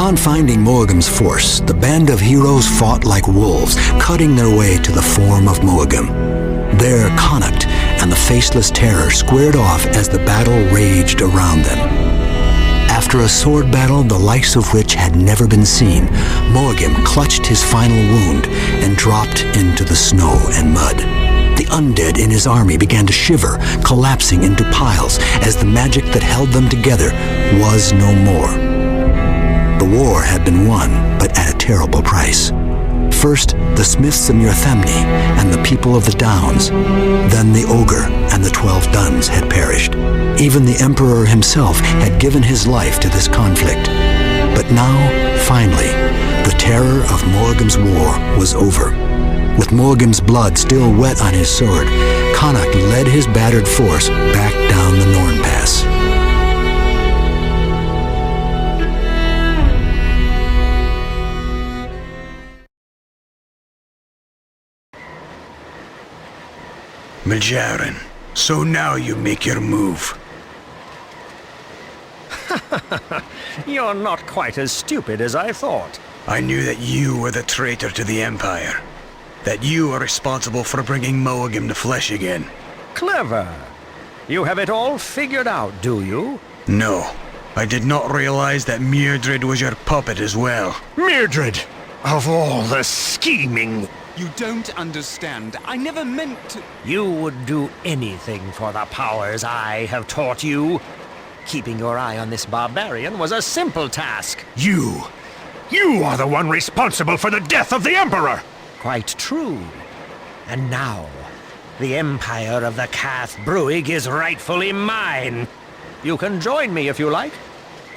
Upon finding Moagam's force, the band of heroes fought like wolves, cutting their way to the Forum of Moagam. There, Connacht and the Faceless Terror squared off as the battle raged around them. After a sword battle the likes of which had never been seen, Moagam clutched his final wound and dropped into the snow and mud. The undead in his army began to shiver, collapsing into piles as the magic that held them together was no more. The war had been won, but at a terrible price. First, the Smiths of Muirthemne and the people of the Downs. Then the Ogre and the 12 Duns had perished. Even the Emperor himself had given his life to this conflict. But now, finally, the terror of Moagam's war was over. With Moagam's blood still wet on his sword, Connacht led his battered force back down the Norn Pass. Majarin, so now you make your move. You're not quite as stupid as I thought. I knew that you were the traitor to the Empire. That you are responsible for bringing Moagam to flesh again. Clever. You have it all figured out, do you? No. I did not realize that Mordred was your puppet as well. Mordred! Of all the scheming! You don't understand. I never meant to... You would do anything for the powers I have taught you. Keeping your eye on this barbarian was a simple task. You are the one responsible for the death of the Emperor! Quite true. And now, the Empire of the Cath Bruig is rightfully mine. You can join me if you like.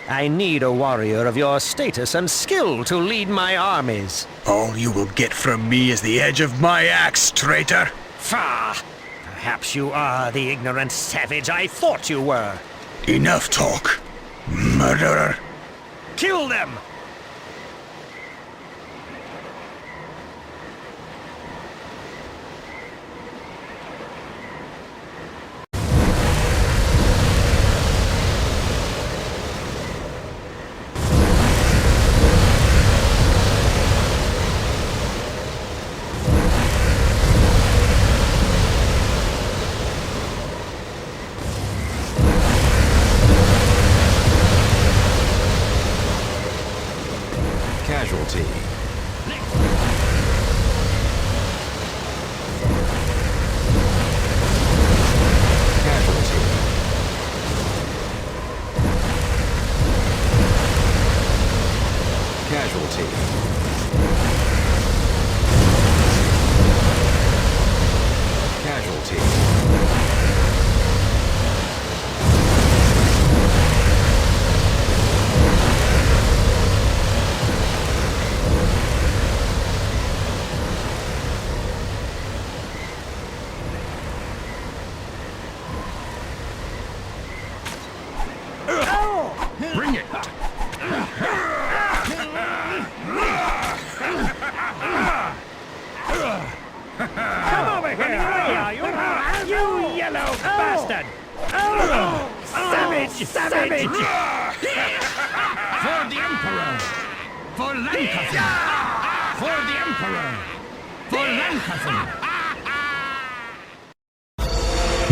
I need a warrior of your status and skill to lead my armies. All you will get from me is the edge of my axe, traitor! Faugh! Perhaps you are the ignorant savage I thought you were. Enough talk, murderer! Kill them! Casualty. Casualty. Casualty. Bring it! Come over here! You yellow bastard! Savage! Savage! For the Emperor! For Lancaster! For the Emperor! For Lancaster!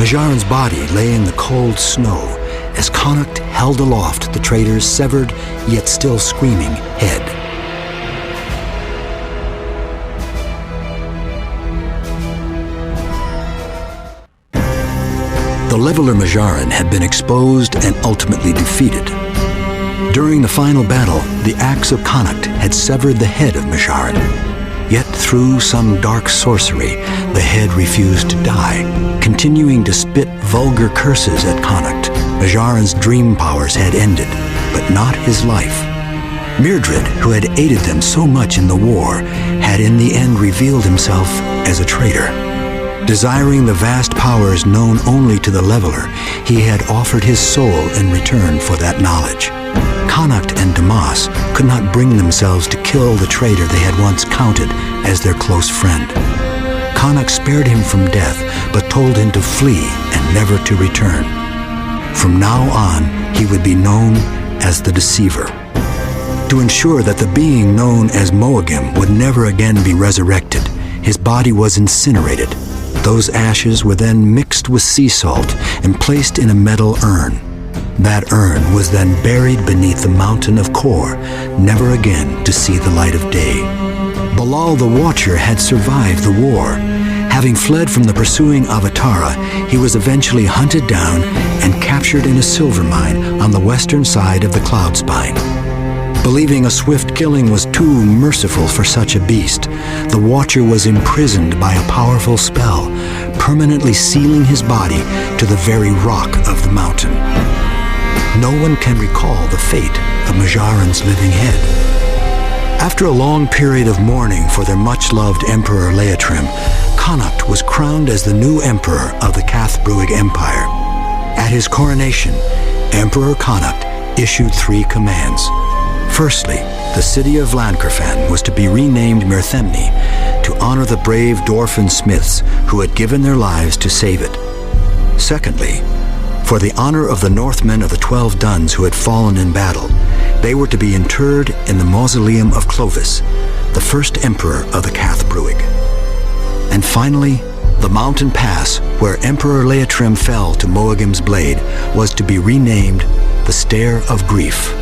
Majarin's body lay in the cold snow as Connacht held aloft the traitor's severed, yet still screaming, head. The Leveler Majarin had been exposed and ultimately defeated. During the final battle, the axe of Connacht had severed the head of Majarin. Yet through some dark sorcery, the head refused to die, continuing to spit vulgar curses at Connacht. Majarin's dream powers had ended, but not his life. Mordred, who had aided them so much in the war, had in the end revealed himself as a traitor. Desiring the vast powers known only to the Leveler, he had offered his soul in return for that knowledge. Connacht and Damas could not bring themselves to kill the traitor they had once counted as their close friend. Connacht spared him from death, but told him to flee and never to return. From now on, he would be known as the Deceiver. To ensure that the being known as Moagim would never again be resurrected, his body was incinerated. Those ashes were then mixed with sea salt and placed in a metal urn. That urn was then buried beneath the mountain of Kor, never again to see the light of day. Balal the Watcher had survived the war. Having fled from the pursuing Avatara, he was eventually hunted down and captured in a silver mine on the western side of the Cloud Spine. Believing a swift killing was too merciful for such a beast, the Watcher was imprisoned by a powerful spell, permanently sealing his body to the very rock of the mountain. No one can recall the fate of Majaran's living head. After a long period of mourning for their much-loved Emperor Leitrim, Connacht was crowned as the new emperor of the Cath-Bruig Empire. At his coronation, Emperor Connacht issued 3 commands. Firstly, the city of Lankerfan was to be renamed Mirthemni to honor the brave Dwarfen smiths who had given their lives to save it. Secondly, for the honor of the Northmen of the 12 Duns who had fallen in battle, they were to be interred in the mausoleum of Clovis, the first emperor of the Cath-Bruig. And finally, the mountain pass where Emperor Leitrim fell to Moagim's blade was to be renamed the Stair of Grief.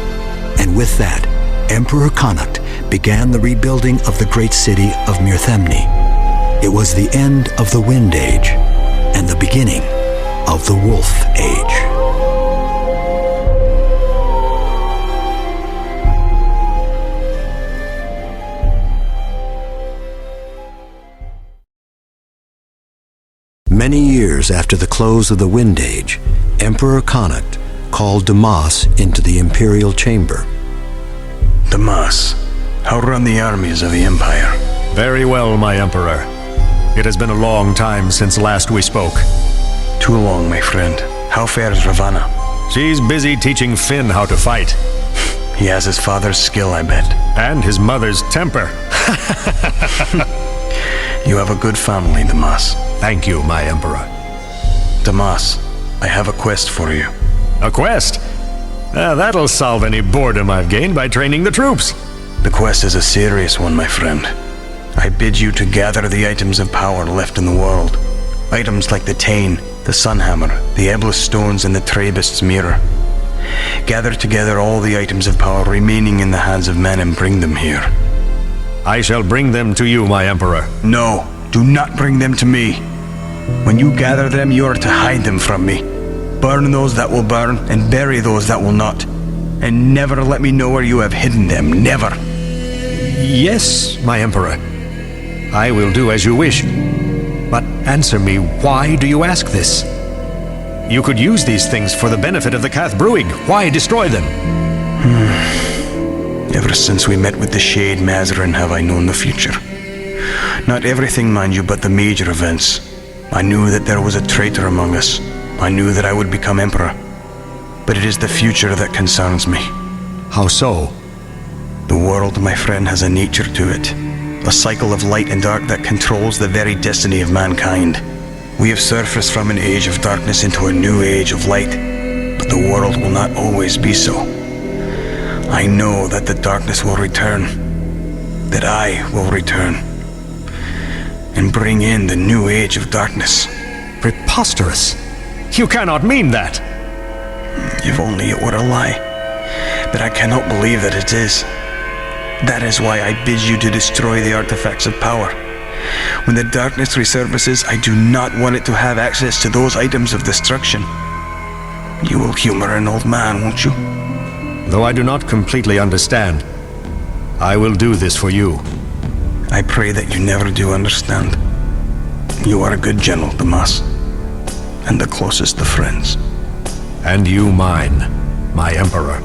And with that, Emperor Connacht began the rebuilding of the great city of Mirthemni. It was the end of the Wind Age and the beginning of the Wolf Age. Many years after the close of the Wind Age, Emperor Connacht called Damas into the imperial chamber. Damas, how run the armies of the Empire? Very well, my Emperor. It has been a long time since last we spoke. Too long, my friend. How fares Ravana? She's busy teaching Finn how to fight. He has his father's skill, I bet. And his mother's temper. You have a good family, Damas. Thank you, my Emperor. Damas, I have a quest for you. A quest? That'll solve any boredom I've gained by training the troops. The quest is a serious one, my friend. I bid you to gather the items of power left in the world. Items like the Tain, the Sunhammer, the Eblis Stones, and the Trabist's Mirror. Gather together all the items of power remaining in the hands of men and bring them here. I shall bring them to you, my Emperor. No, do not bring them to me. When you gather them, you are to hide them from me. Burn those that will burn, and bury those that will not. And never let me know where you have hidden them, never. Yes, my Emperor. I will do as you wish. But answer me, why do you ask this? You could use these things for the benefit of the Cath-Bruig. Why destroy them? Ever since we met with the Shade Mazarin have I known the future. Not everything, mind you, but the major events. I knew that there was a traitor among us. I knew that I would become emperor. But it is the future that concerns me. How so? The world, my friend, has a nature to it. A cycle of light and dark that controls the very destiny of mankind. We have surfaced from an age of darkness into a new age of light, but the world will not always be so. I know that the darkness will return, that I will return, and bring in the new age of darkness. Preposterous. You cannot mean that. If only it were a lie. But I cannot believe that it is. That is why I bid you to destroy the artifacts of power. When the darkness resurfaces, I do not want it to have access to those items of destruction. You will humor an old man, won't you? Though I do not completely understand, I will do this for you. I pray that you never do understand. You are a good general, Damas, and the closest of friends. And you mine, my Emperor.